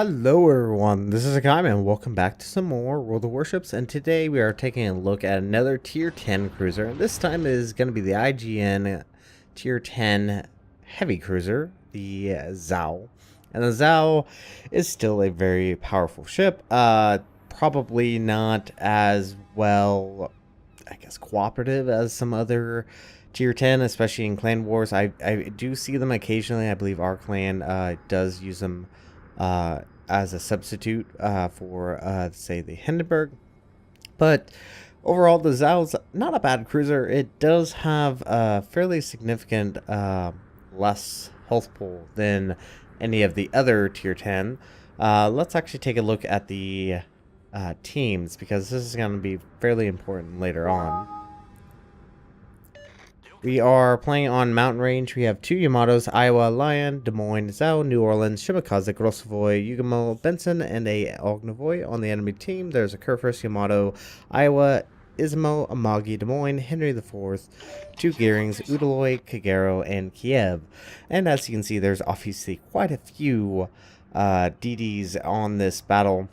Hello everyone, this is Akai and welcome back to some more World of Warships, and today we are taking a look at another tier 10 cruiser, and this time is going to be the IGN tier 10 heavy cruiser, the Zhao. And the Zhao is still a very powerful ship, probably not as well, I guess, cooperative as some other tier 10, especially in clan wars. I do see them occasionally. I believe our clan does use them as a substitute for, say, the Hindenburg. But overall, the Zhao's not a bad cruiser. It does have a fairly significant less health pool than any of the other tier 10. Let's actually take a look at the teams, because this is going to be fairly important later on. We are playing on Mountain Range. We have two Yamatos, Iowa, Lion, Des Moines, Zhao, New Orleans, Shimakaze, Grosvoy, Yugamo, Benson, and a Ognovoy. On the enemy team, there's a Kurfürst, Yamato, Iowa, Izmo, Amagi, Des Moines, Henry IV, two Gearings, Udaloy, Kagero, and Kiev. And as you can see, there's obviously quite a few DDs on this battle.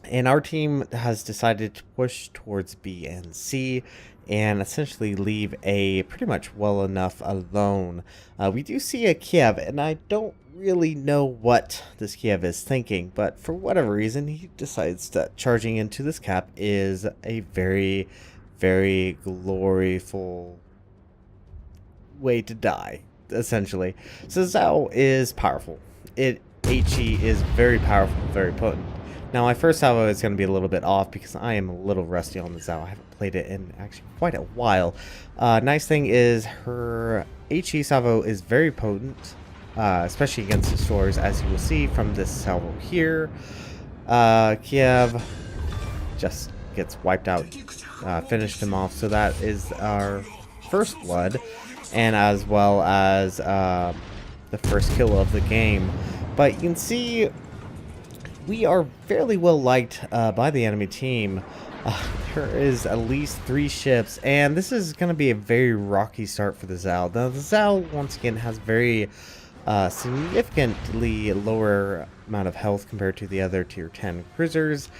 And our team has decided to push towards B and C and essentially leave A pretty much well enough alone. We do see a Kiev, and I don't really know what this Kiev is thinking, but for whatever reason, he decides that charging into this cap is a very, very gloriful way to die, essentially. So Zhao is powerful. HE is very powerful, very potent. Now, my first salvo is going to be a little bit off because I am a little rusty on the Zhao. I haven't played it in actually quite a while. Nice thing is her HE salvo is very potent, especially against destroyers, as you will see from this salvo here. Kiev just gets wiped out, finished him off. So that is our first blood, and as well as the first kill of the game. But you can see we are fairly well liked by the enemy team. There is at least 3 ships, and this is going to be a very rocky start for the Zhao. Now, the Zhao, once again, has very significantly lower amount of health compared to the other tier 10 cruisers.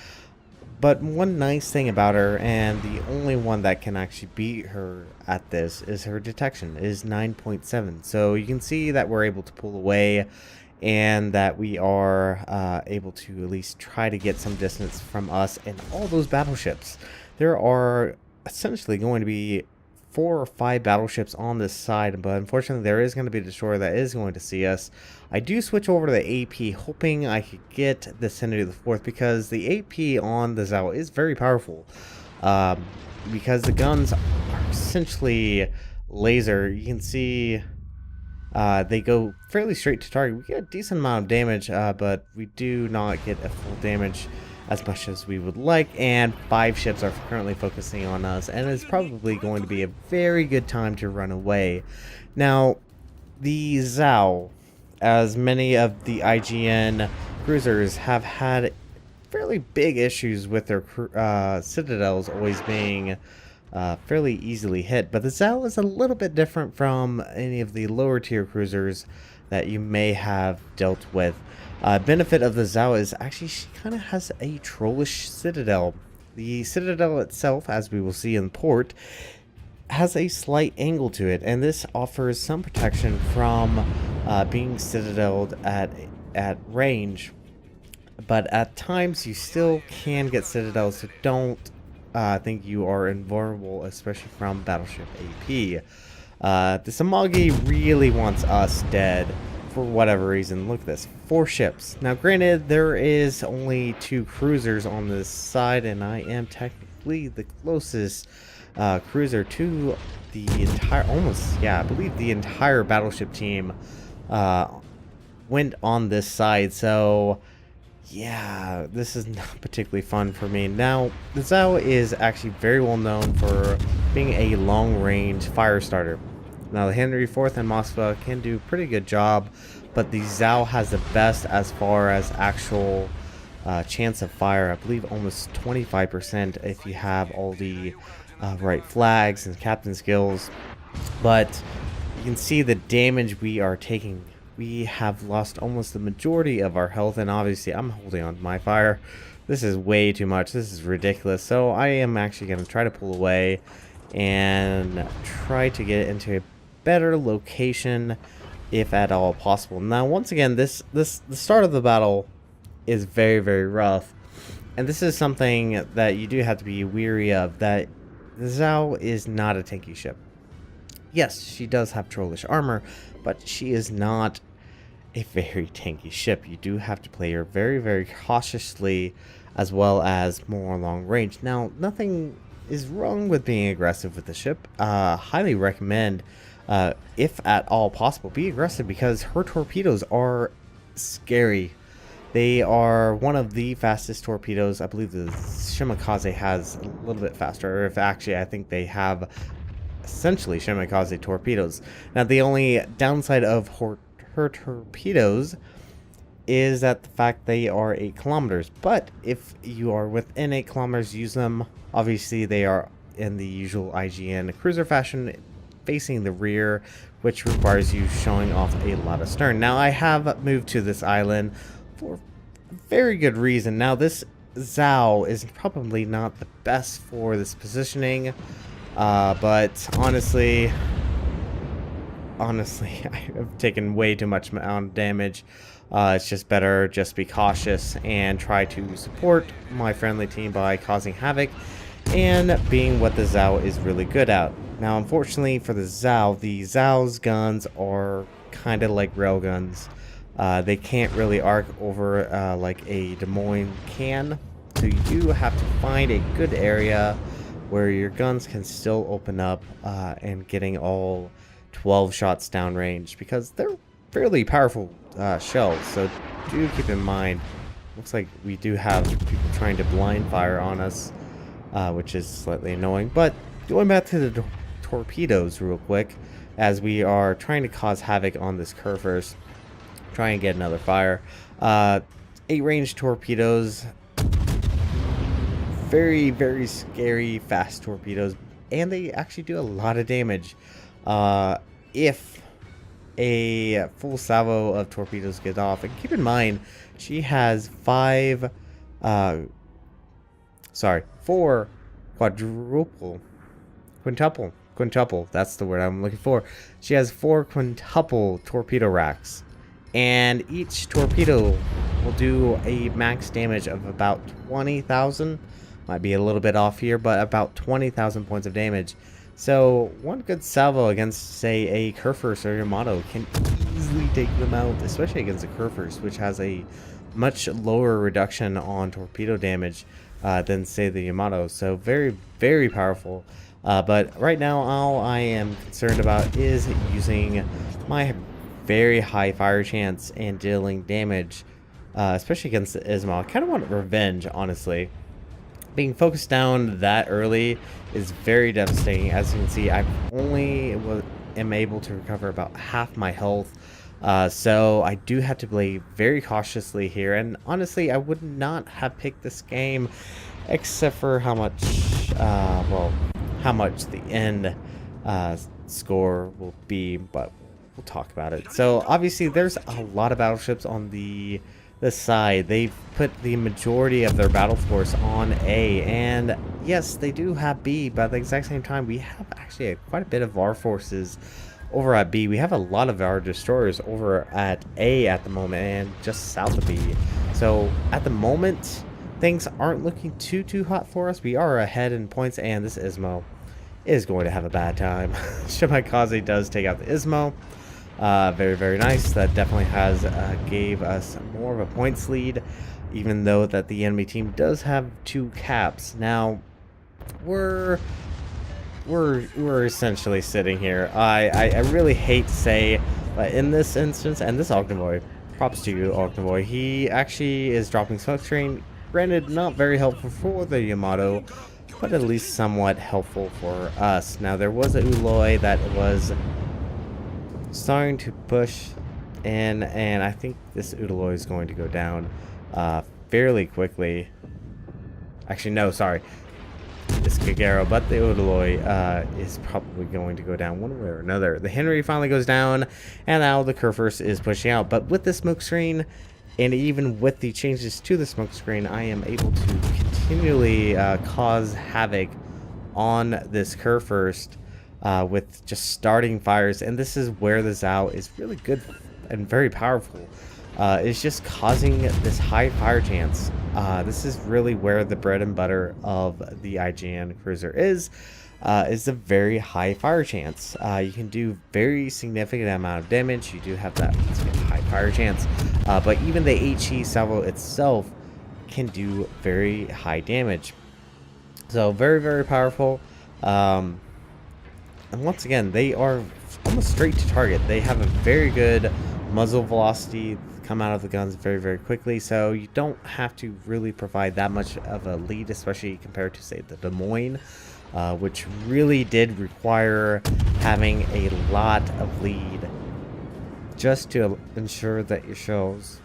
But one nice thing about her, and the only one that can actually beat her at this, is her detection. It is 9.7. So you can see that we're able to pull away, and that we are able to at least try to get some distance from us and all those battleships. There are essentially going to be 4 or 5 battleships on this side, but unfortunately there is going to be a destroyer that is going to see us. I do switch over to the AP, hoping I could get the Henry IV, because the AP on the Zhao is very powerful, because the guns are essentially laser. You can see they go fairly straight to target. We get a decent amount of damage, but we do not get a full damage as much as we would like, and 5 ships are currently focusing on us, and it's probably going to be a very good time to run away. Now, the Zhao, as many of the IGN cruisers, have had fairly big issues with their citadels always being fairly easily hit, but the Zhao is a little bit different from any of the lower tier cruisers that you may have dealt with. Benefit of the Zhao is actually she kind of has a trollish citadel. The citadel itself, as we will see in port, has a slight angle to it, and this offers some protection from being citadeled at range, but at times you still can get citadels, so don't think you are invulnerable, especially from Battleship AP. This Amagi really wants us dead for whatever reason. Look at this, 4 ships. Now, granted, there is only 2 cruisers on this side, and I am technically the closest cruiser to the entire, I believe the entire battleship team went on this side. So yeah, this is not particularly fun for me. Now, the Zhao is actually very well known for being a long-range fire starter. Now, the Henry IV and Moskva can do a pretty good job, but the Zhao has the best as far as actual chance of fire. I believe almost 25% if you have all the right flags and captain skills. But you can see the damage we are taking we have lost almost the majority of our health, and obviously I'm holding on to my fire. This is way too much. This is ridiculous. So I am actually going to try to pull away and try to get into a better location if at all possible. Now, once again, the start of the battle is very, very rough. And this is something that you do have to be weary of, that Zhao is not a tanky ship. Yes, she does have trollish armor, but she is not a very tanky ship. You do have to play her very, very cautiously, as well as more long range. Now, nothing is wrong with being aggressive with the ship. Highly recommend, if at all possible, be aggressive, because her torpedoes are scary. They are one of the fastest torpedoes. I believe the Shimakaze has a little bit faster, or if actually I think they have essentially Shimakaze torpedoes. Now, the only downside of her torpedoes is that the fact they are 8 kilometers. But if you are within 8 kilometers, use them. Obviously, they are in the usual IGN cruiser fashion, facing the rear, which requires you showing off a lot of stern. Now, I have moved to this island for very good reason. Now, this Zhao is probably not the best for this positioning, but honestly, I have taken way too much amount of damage. It's just better just be cautious and try to support my friendly team by causing havoc and being what the Zhao is really good at. Now, unfortunately for the Zhao's guns are kind of like railguns. They can't really arc over like a Des Moines can, so you do have to find a good area where your guns can still open up and getting all 12 shots downrange, because they're fairly powerful shells, so do keep in mind. Looks like we do have people trying to blind fire on us, which is slightly annoying. But going back to the torpedoes real quick, as we are trying to cause havoc on this curve first, try and get another fire. 8 range torpedoes, very, very scary fast torpedoes, and they actually do a lot of damage. If a full salvo of torpedoes get off, and keep in mind she has 4 quintuple, that's the word I'm looking for. She has 4 quintuple torpedo racks, and each torpedo will do a max damage of about 20,000. Might be a little bit off here, but about 20,000 points of damage. So one good salvo against, say, a Kurfürst or Yamato can easily take them out, especially against a Kurfürst, which has a much lower reduction on torpedo damage than, say, the Yamato. So very, very powerful. But right now, all I am concerned about is using my very high fire chance and dealing damage, especially against the Ismail. I kind of want revenge, honestly. Being focused down that early is very devastating. As you can see, I only am able to recover about half my health. So I do have to play very cautiously here. And honestly, I would not have picked this game except for how much, how much the end score will be. But we'll talk about it. So obviously, there's a lot of battleships on the side. They've put the majority of their battle force on A, and yes, they do have B, but at the exact same time, we have actually quite a bit of our forces over at B. We have a lot of our destroyers over at A at the moment, and just south of B. So at the moment, things aren't looking too hot for us. We are ahead in points, and this Ismo is going to have a bad time. Shimakaze does take out the Ismo. Very, very nice. That definitely has gave us more of a points lead, even though that the enemy team does have 2 caps. Now, we're essentially sitting here. I really hate to say, but in this instance, and this Ognivoy, props to you, Ognivoy, he actually is dropping smoke screen. Granted, not very helpful for the Yamato, but at least somewhat helpful for us. Now, there was a Uloi that was starting to push in, and I think this Udaloy is going to go down fairly quickly. Actually, no, sorry. this Kagero, but the Odaloy is probably going to go down one way or another. The Henry finally goes down, and now the Kurfürst is pushing out. But with the smoke screen, and even with the changes to the smoke screen, I am able to continually cause havoc on this Kurfürst with just starting fires. And this is where the Zhao is really good and very powerful. Is just causing this high fire chance. This is really where the bread and butter of the IJN cruiser is a very high fire chance. You can do very significant amount of damage. You do have that high fire chance, but even the HE salvo itself can do very high damage. So very, very powerful. And once again, they are almost straight to target. They have a very good muzzle velocity, come out of the guns very, very quickly, so you don't have to really provide that much of a lead, especially compared to, say, the Des Moines, which really did require having a lot of lead just to ensure that your shells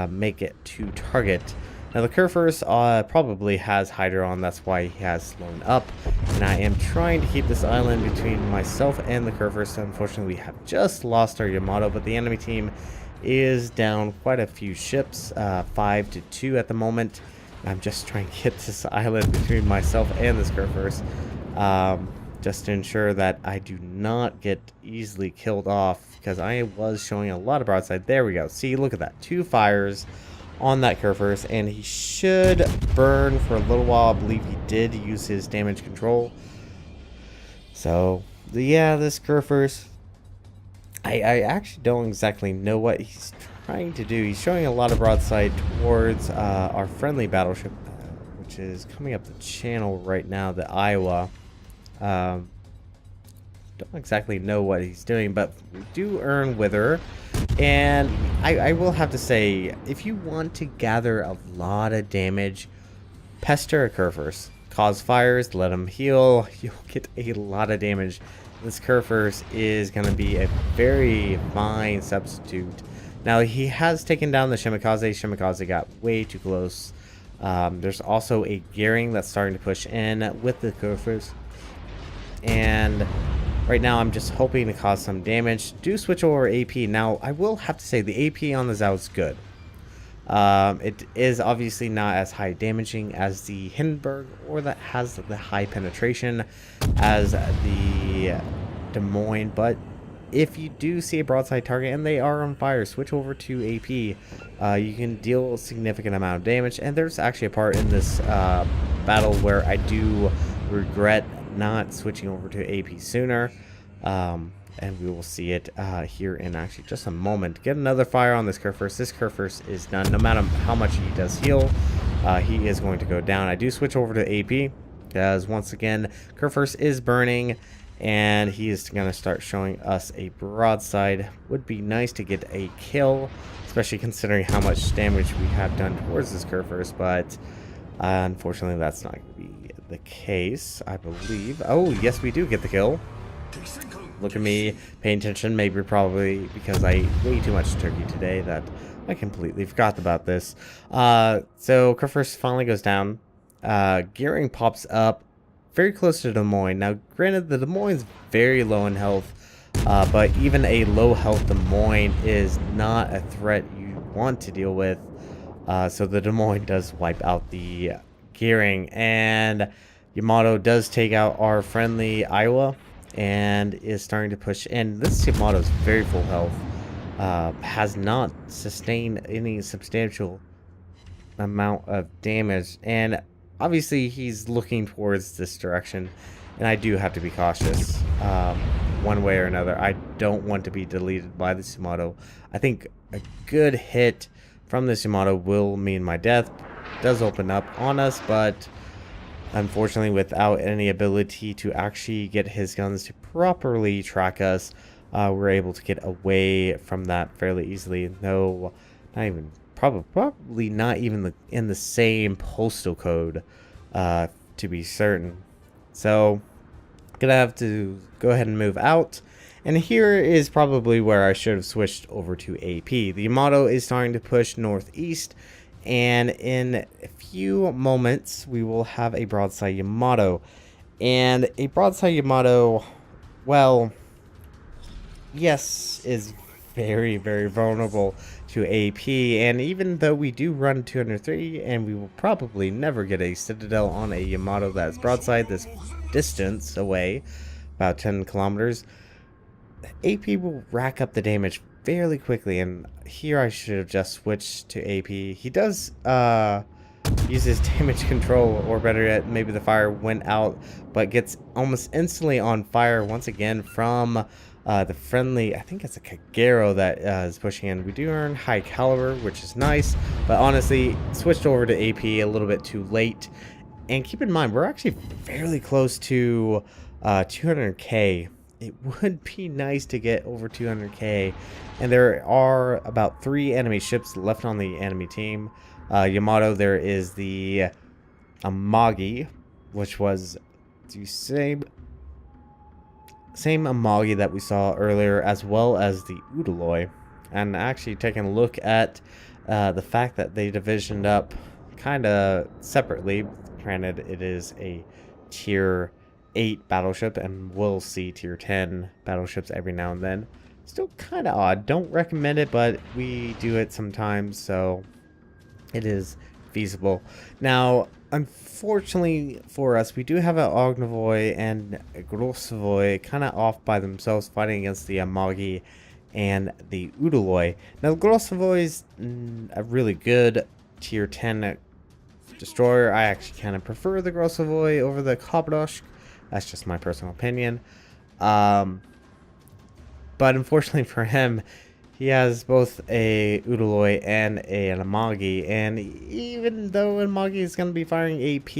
make it to target. Now the Kurfürst probably has Hydra on, that's why he has slowed up, and I am trying to keep this island between myself and the Kurfürst. Unfortunately, we have just lost our Yamato, but the enemy team is down quite a few ships, 5-2 at the moment. I'm just trying to get this island between myself and this Kurfürst, just to ensure that I do not get easily killed off, because I was showing a lot of broadside. There we go. See, look at that. 2 fires on that Kurfürst, and he should burn for a little while. I believe he did use his damage control. So, yeah, this Kurfürst, I actually don't exactly know what he's trying to do. He's showing a lot of broadside towards our friendly battleship, which is coming up the channel right now, the Iowa. Don't exactly know what he's doing, but we do earn Wither. And I will have to say, if you want to gather a lot of damage, pester a Kurfürst. Cause fires, let him heal, you'll get a lot of damage. This Kurfürst is going to be a very fine substitute. Now, he has taken down the Shimakaze. Shimakaze got way too close. There's also a Gearing that's starting to push in with the Kurfürst. And right now, I'm just hoping to cause some damage. Do switch over AP. Now, I will have to say the AP on the Zhao is good. It is obviously not as high damaging as the Hindenburg, or that has the high penetration as the Des Moines, but if you do see a broadside target and they are on fire, switch over to AP. You can deal a significant amount of damage, and there's actually a part in this battle where I do regret not switching over to AP sooner. And we will see it here in actually just a moment. Get another fire on this Kurfürst. This Kurfürst is done. No matter how much he does heal, he is going to go down. I do switch over to AP because once again, Kurfürst is burning, and he is going to start showing us a broadside. Would be nice to get a kill, especially considering how much damage we have done towards this Kurfürst, but unfortunately that's not going to be the case, I believe. Oh, yes, we do get the kill. Look at me paying attention, maybe probably because I ate way too much turkey today that I completely forgot about this. So Kurfürst finally goes down. Gearing pops up very close to Des Moines. Now, granted, the Des Moines is very low in health, but even a low health Des Moines is not a threat you want to deal with. So the Des Moines does wipe out the Gearing, and Yamato does take out our friendly Iowa and is starting to push in. This Yamato is very full health, has not sustained any substantial amount of damage, and obviously he's looking towards this direction, and I do have to be cautious one way or another. I don't want to be deleted by this Yamato. I think a good hit from this Yamato will mean my death. It does open up on us, but unfortunately, without any ability to actually get his guns to properly track us, we're able to get away from that fairly easily. No, not even, probably not even in the same postal code, to be certain. So, gonna have to go ahead and move out. And here is probably where I should have switched over to AP. The Yamato is starting to push northeast, And in a few moments, we will have a broadside Yamato. And a broadside Yamato, well, yes, is very, very vulnerable to AP. And even though we do run 203, and we will probably never get a Citadel on a Yamato that's broadside this distance away, about 10 kilometers, AP will rack up the damage fairly quickly. And here I should have just switched to AP. He does uses damage control, or better yet, maybe the fire went out, but gets almost instantly on fire once again from the friendly, I think it's a Kagero that is pushing in. We do earn high caliber, which is nice, but honestly, switched over to AP a little bit too late. And keep in mind, we're actually fairly close to 200k. It would be nice to get over 200k. And there are about 3 enemy ships left on the enemy team. Yamato, there is the Amagi, which was the same Amagi that we saw earlier, as well as the Udaloi. And actually taking a look at the fact that they divisioned up kind of separately. Granted, it is a tier 8 battleship, and we'll see tier 10 battleships every now and then. Still kind of odd. Don't recommend it, but we do it sometimes, so it is feasible. Now, unfortunately for us, we do have an Ognavoy and a Grosvoy kind of off by themselves, fighting against the Amagi and the Udaloi. Now, the Grosvoy is a really good tier 10 destroyer. I actually kind of prefer the Grosvoy over the Kabadosh. That's just my personal opinion. But unfortunately for him, he has both a Udaloi and an Amagi, and even though Amagi is going to be firing AP,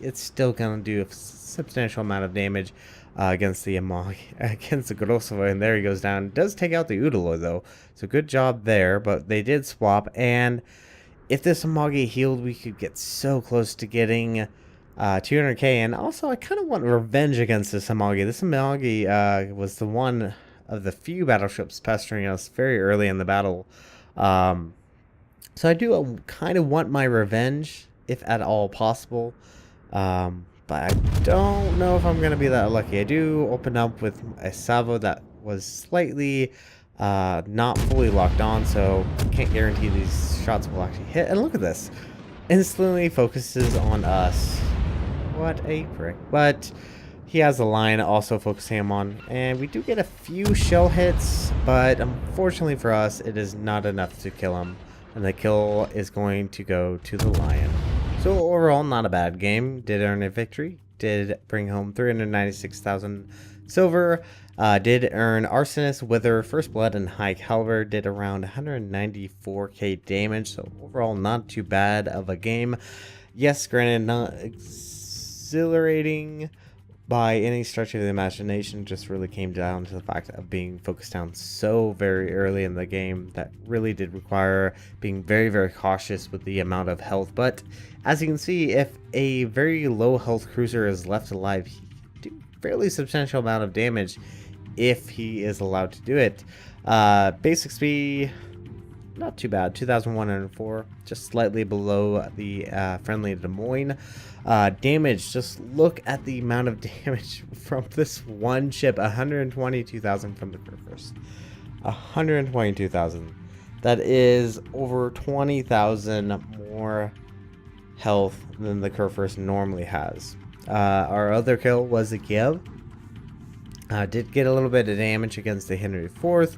it's still going to do a substantial amount of damage against the Amagi, against the Grosvoy, and there he goes down. Does take out the Udaloi though, so good job there, but they did swap, and if this Amagi healed, we could get so close to getting 200k, and also I kind of want revenge against this Amagi. This Amagi was the one of the few battleships pestering us very early in the battle. So I do kind of want my revenge, if at all possible. But I don't know if I'm going to be that lucky. I do open up with a Savo that was slightly not fully locked on, so can't guarantee these shots will actually hit. And look at this. Instantly focuses on us. What a prick. But he has a line also focusing him on, and we do get a few shell hits, but unfortunately for us, it is not enough to kill him, and the kill is going to go to the Lion. So overall, not a bad game. Did earn a victory, did bring home 396,000 silver, did earn Arsonist, Wither, First Blood, and High Caliber, did around 194k damage, so overall not too bad of a game. Yes, granted, not exhilarating by any stretch of the imagination, just really came down to the fact of being focused down so very early in the game that really did require being very, very cautious with the amount of health. But as you can see, if a very low health cruiser is left alive, he can do fairly substantial amount of damage if he is allowed to do it. Basic speed, not too bad, 2,104, just slightly below the friendly Des Moines. Damage, just look at the amount of damage from this one ship. 122,000 from the first. 122,000. That is over 20,000 more health than the Kurfürst normally has. Our other kill was the Kiev. Did get a little bit of damage against the Henry IV.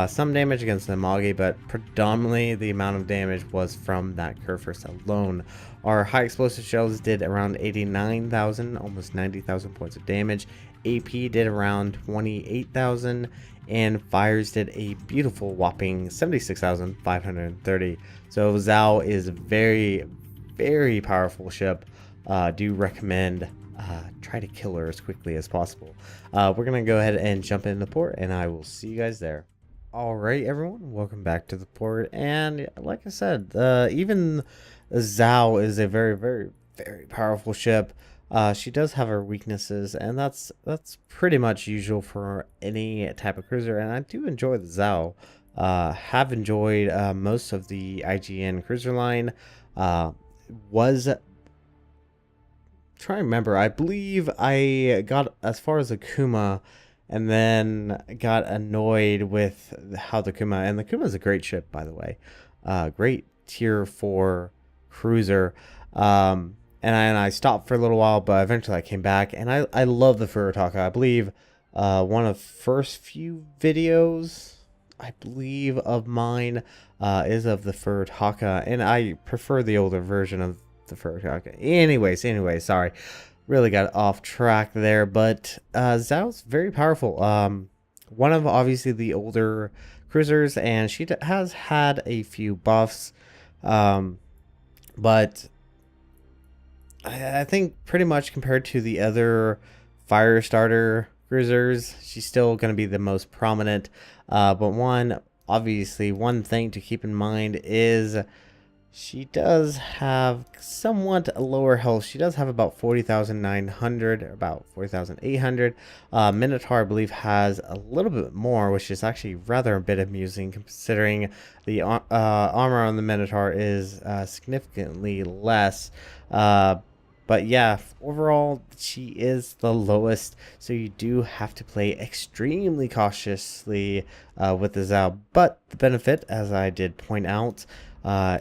Some damage against the Amagi, but predominantly the amount of damage was from that Kurfürst alone. Our high explosive shells did around 89,000, almost 90,000 points of damage. AP did around 28,000, and fires did a beautiful whopping 76,530. So Zhao is a very, very powerful ship. Do recommend try to kill her as quickly as possible. We're gonna go ahead and jump into port, and I will see you guys there. Alright everyone, welcome back to the port, and like I said, even Zhao is a very, very, very powerful ship. She does have her weaknesses, and that's pretty much usual for any type of cruiser, and I do enjoy the Zhao. Have enjoyed most of the IGN cruiser line. Was trying to remember. I believe I got as far as the Kuma, and then got annoyed with how the Kuma, and the Kuma is a great ship, by the way. Great tier 4 cruiser. And I stopped for a little while, but eventually I came back, and I love the Furutaka. I believe one of the first few videos, I believe, of mine is of the Furutaka, and I prefer the older version of the Furutaka. Anyways, sorry. Really got off track there, but Zhao's very powerful. One of obviously the older cruisers, and she has had a few buffs, but I think pretty much compared to the other fire starter cruisers, she's still going to be the most prominent. But one thing to keep in mind is she does have somewhat lower health. She does have about 40,900, about 40,800. Minotaur, I believe, has a little bit more, which is actually rather a bit amusing considering the armor on the Minotaur is significantly less. But yeah, overall, she is the lowest, so you do have to play extremely cautiously with the Zhao. But the benefit, as I did point out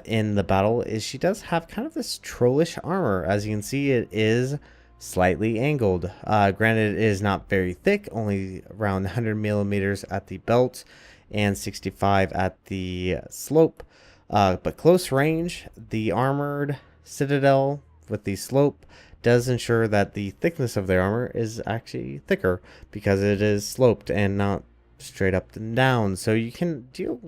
in the battle, is she does have kind of this trollish armor. As you can see, it is slightly angled. Granted, it is not very thick, only around 100 millimeters at the belt and 65 at the slope. But close range, the armored Citadel with the slope does ensure that the thickness of their armor is actually thicker because it is sloped and not straight up and down. So you can deal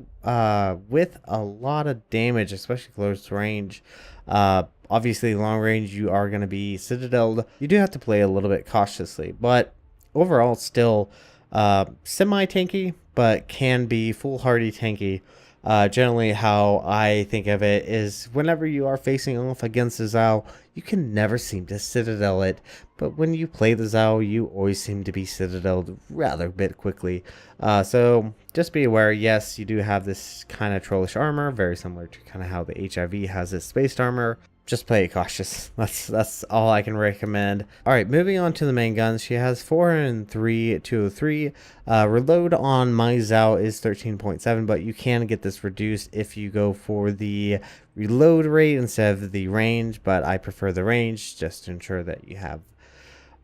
with a lot of damage, especially close range. Obviously, long range, you are going to be citadeled. You do have to play a little bit cautiously, but overall, still semi-tanky, but can be foolhardy tanky. Generally, how I think of it is whenever you are facing off against the Zhao, you can never seem to citadel it. But when you play the Zhao, you always seem to be citadeled rather a bit quickly. So just be aware, yes, you do have this kind of trollish armor, very similar to kind of how the HIV has its spaced armor. Just play it cautious. That's all I can recommend. All right, moving on to the main guns. She has 403 203. Reload on my Zhao is 13.7, but you can get this reduced if you go for the reload rate instead of the range. But I prefer the range just to ensure that you have,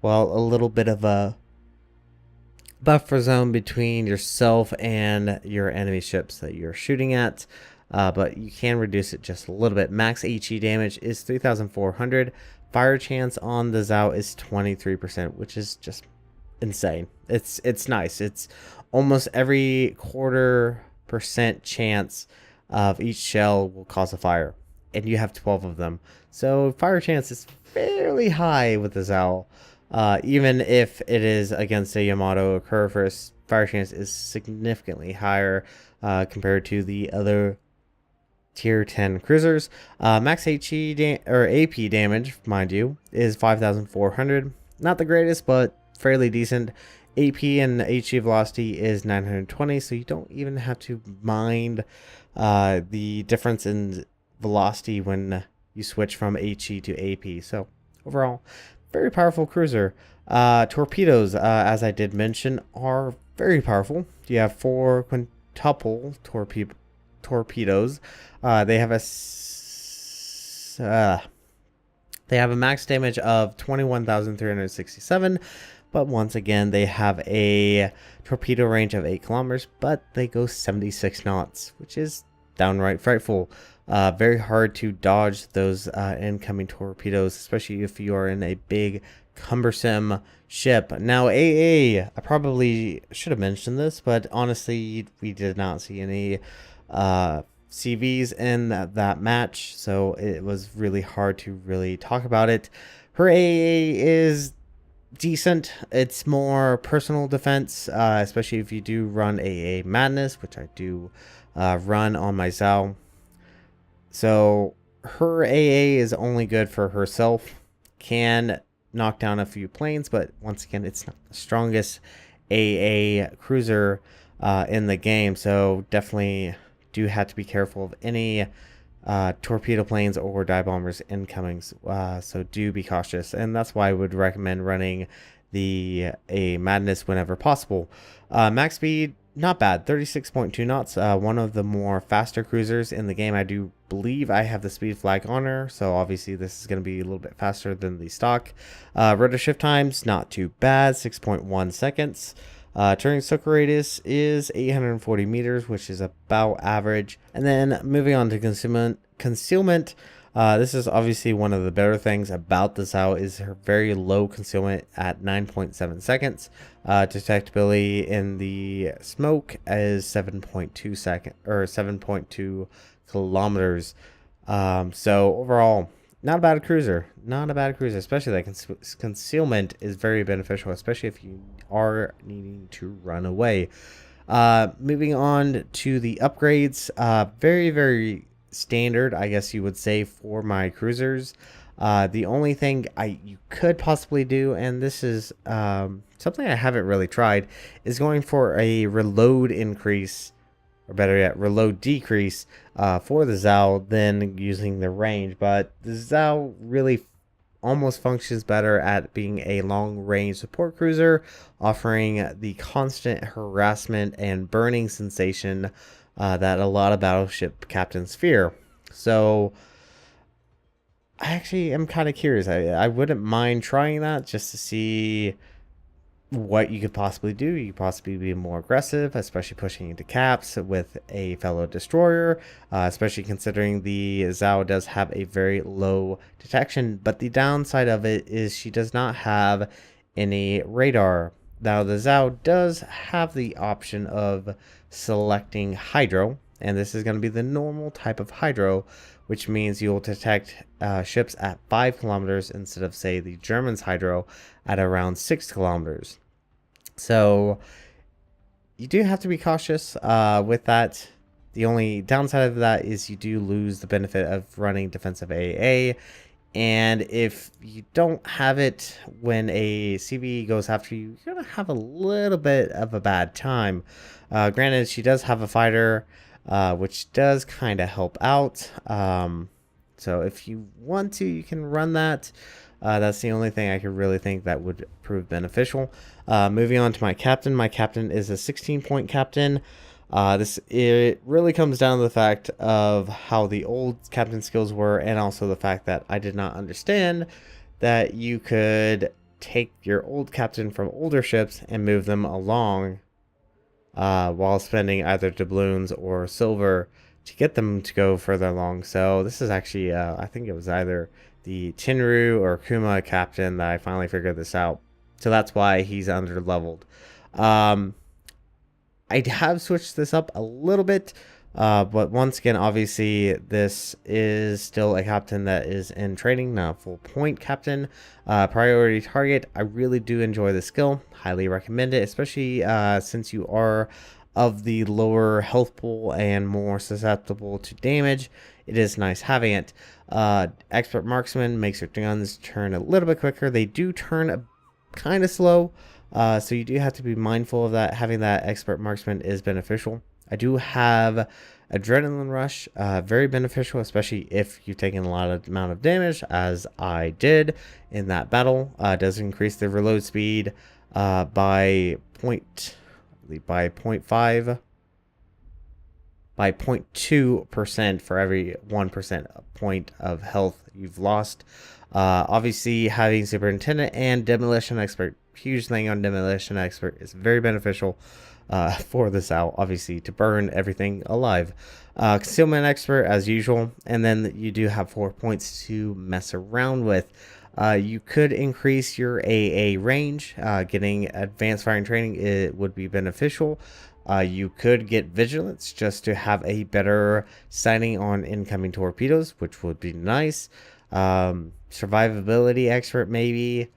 well, a little bit of a buffer zone between yourself and your enemy ships that you're shooting at. But you can reduce it just a little bit. Max HE damage is 3,400. Fire chance on the Zhao is 23%, which is just insane. It's nice. It's almost every 0.25% chance of each shell will cause a fire, and you have 12 of them. So fire chance is fairly high with the Zhao. Even if it is against a Yamato or Kurfürst, fire chance is significantly higher compared to the other tier 10 cruisers. Max HE or AP damage, mind you, is 5,400. Not the greatest, but fairly decent. AP and HE velocity is 920, so you don't even have to mind the difference in velocity when you switch from HE to AP. So overall, very powerful cruiser. Torpedoes, as I did mention, are very powerful. You have 4 quintuple torpedoes. They have a max damage of 21,367, but once again they have a torpedo range of 8 kilometers, but they go 76 knots, which is downright frightful. Very hard to dodge those incoming torpedoes, especially if you are in a big cumbersome ship. Now AA, I probably should have mentioned this, but honestly we did not see any CVs in that match, so it was really hard to really talk about it. Her AA is decent. It's more personal defense, especially if you do run AA Madness, which I do run on my Zhao. So her AA is only good for herself, can knock down a few planes, but once again, it's not the strongest AA cruiser in the game. So definitely do have to be careful of any torpedo planes or dive bombers incoming. So do be cautious, and that's why I would recommend running a Madness whenever possible. Max speed, not bad, 36.2 knots. One of the more faster cruisers in the game. I do believe I have the speed flag on her, so obviously this is going to be a little bit faster than the stock. Rotor shift times, not too bad, 6.1 seconds. Turning circle radius is 840 meters, which is about average. And then moving on to concealment. This is obviously one of the better things about the Zao is her very low concealment at 9.7 seconds. Detectability in the smoke is 7.2 second or 7.2 kilometers. So overall, not a bad cruiser. Not a bad cruiser, especially that concealment is very beneficial, especially if you are needing to run away. Moving on to the upgrades. Very, very standard, I guess you would say, for my cruisers. The only thing you could possibly do, and this is something I haven't really tried, is going for a reload increase, or better yet, reload decrease for the Zao than using the range. But the Zao really almost functions better at being a long-range support cruiser, offering the constant harassment and burning sensation that a lot of battleship captains fear. So I actually am kind of curious. I wouldn't mind trying that just to see what you could possibly do. You could possibly be more aggressive, especially pushing into caps with a fellow destroyer, especially considering the Zao does have a very low detection. But the downside of it is she does not have any radar. Now the Zao does have the option of selecting hydro, and this is going to be the normal type of hydro, which means you'll detect ships at 5 kilometers instead of, say, the Germans' hydro at around 6 kilometers. So you do have to be cautious with that. The only downside of that is you do lose the benefit of running defensive AA. And if you don't have it when a CVE goes after you, you're going to have a little bit of a bad time. Granted, she does have a fighter, which does kind of help out. So if you want to, you can run that. That's the only thing I could really think that would prove beneficial. Moving on to my captain. My captain is a 16-point captain. It really comes down to the fact of how the old captain skills were, and also the fact that I did not understand that you could take your old captain from older ships and move them along while spending either doubloons or silver to get them to go further along. So this is actually, I think it was either the Tinru or Kuma captain that I finally figured this out. So that's why he's under leveled. I have switched this up a little bit, but once again, obviously, this is still a captain that is in training, not a full point captain. Priority target, I really do enjoy the skill. Highly recommend it, especially since you are of the lower health pool and more susceptible to damage. It is nice having it. Expert marksman makes your guns turn a little bit quicker. They do turn kind of slow. So you do have to be mindful of that. Having that expert marksman is beneficial. I do have adrenaline rush, very beneficial, especially if you've taken a lot of amount of damage, as I did in that battle. Does increase the reload speed by 0.2% for every 1% point of health you've lost. Obviously, having superintendent and demolition expert, huge thing on demolition expert, is very beneficial for this out, obviously, to burn everything alive. Concealment expert, as usual, and then you do have 4 points to mess around with. You could increase your AA range. Getting advanced firing training, it would be beneficial. You could get vigilance just to have a better sighting on incoming torpedoes, which would be nice. Survivability expert, maybe.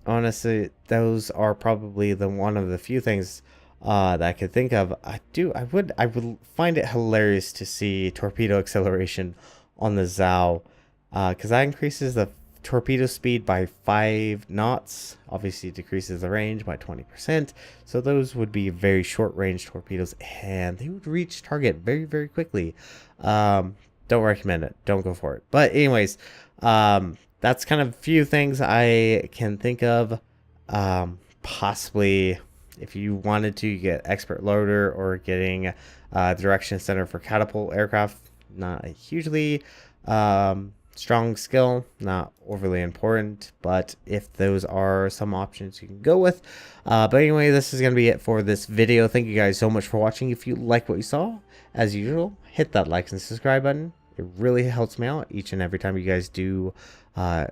Honestly, those are probably one of the few things that I could think of. I would find it hilarious to see torpedo acceleration on the Zao, because that increases the torpedo speed by 5 knots. Obviously decreases the range by 20%. So those would be very short range torpedoes, and they would reach target very, very quickly. Don't recommend it. Don't go for it. But anyways, that's kind of a few things I can think of. Possibly, if you wanted to, you get expert loader or getting direction center for catapult aircraft. Not a hugely strong skill, not overly important, but if those are some options you can go with. But anyway, this is going to be it for this video. Thank you guys so much for watching. If you like what you saw, as usual, hit that like and subscribe button. It really helps me out each and every time you guys do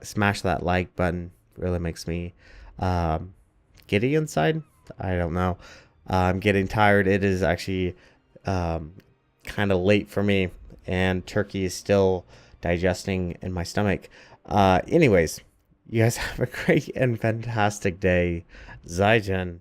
smash that like button. Really makes me giddy inside. I don't know. I'm getting tired. It is actually kind of late for me, and turkey is still digesting in my stomach. Anyways, you guys have a great and fantastic day. Zaijian.